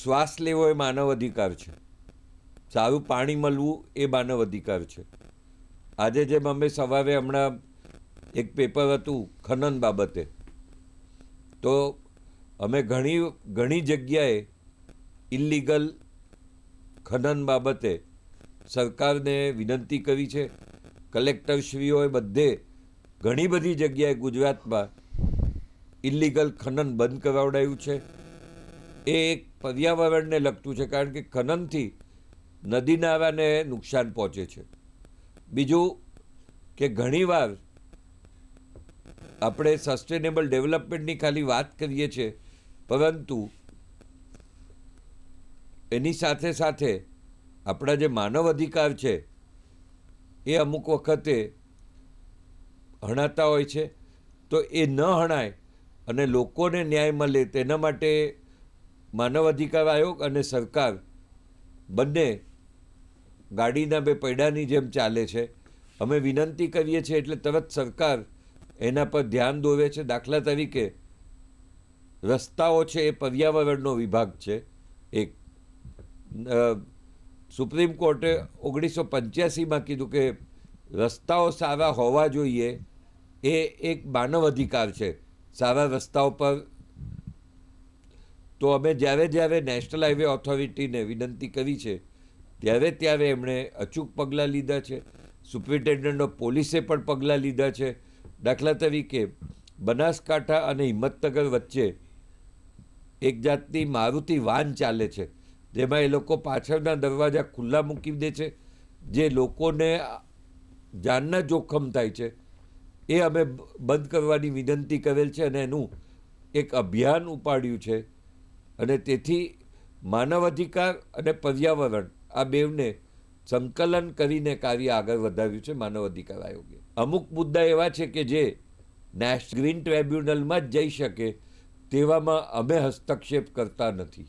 શ્વાસ લેવો એ માનવ અધિકાર છે, સારું પાણી મળવું એ માનવ અધિકાર છે. આજે જેમ અમે સવારે હમણાં એક પેપર હતું ખનન બાબતે, તો અમે ઘણી જગ્યાએ ઇલીગલ ખનન બાબતે સરકારને વિનંતી કરી છે. કલેક્ટરશ્રીઓએ બધે ઘણી બધી જગ્યાએ ગુજરાતમાં ઇલીગલ ખનન બંધ કરાવડાયું છે. એ એક પર્યાવરણને લગતું છે, કારણ કે ખનનથી નદી નાળાને નુકસાન પહોંચે છે. બીજું કે ઘણીવાર આપણે સસ્ટેનેબલ ડેવલપમેન્ટની ખાલી વાત કરીએ છીએ, પરંતુ એની સાથે સાથે આપણા જે માનવ અધિકાર છે એ અમુક વખતે હણાતા હોય છે. તો એ ન હણાય અને લોકોને ન્યાય મળે તેના માટે માનવ અધિકાર આયોગ અને સરકાર બંને ગાડીના બે પૈડાની જેમ ચાલે છે. અમે વિનંતી કરીએ છીએ એટલે તરત સરકાર એના પર ધ્યાન દોરે છે. દાખલા તરીકે રસ્તાઓ છે એ પર્યાવરણનો વિભાગ છે. એક સુપ્રીમ કોર્ટે 1985માં કીધું કે રસ્તાઓ સારા હોવા જોઈએ, એ એક માનવ અધિકાર છે, સારા રસ્તાઓ પર. તો અમે જ્યારે નેશનલ હાઈવે ઓથોરિટીને વિનંતી કરી છે ત્યારે એમણે અચૂક પગલાં લીધા છે. સુપ્રિન્ટેન્ડન્ટ ઓફ પોલીસે પણ પગલાં લીધા છે. દાખલા તરીકે બનાસકાંઠા અને હિંમતનગર વચ્ચે એક જાતની મારુતિ વાન ચાલે છે, જેમાં એ લોકો પાછળના દરવાજા ખુલ્લા મૂકી દે છે, જે લોકોને જાનના જોખમ થાય છે. એ અમે બંધ કરવાની વિનંતી કરેલ છે અને એનું એક અભિયાન ઉપાડ્યું છે. અને તેથી માનવ અધિકાર અને પર્યાવરણ આ બેવને સંકલન કરીને કાર્ય આગળ વધાર્યું છે માનવ અધિકાર આયોગે. અમુક મુદ્દા એવા છે કે જે ગ્રીન ટ્રાઇબ્યુનલમાં જ જઈ શકે તેવામાં અમે હસ્તક્ષેપ કરતા નથી.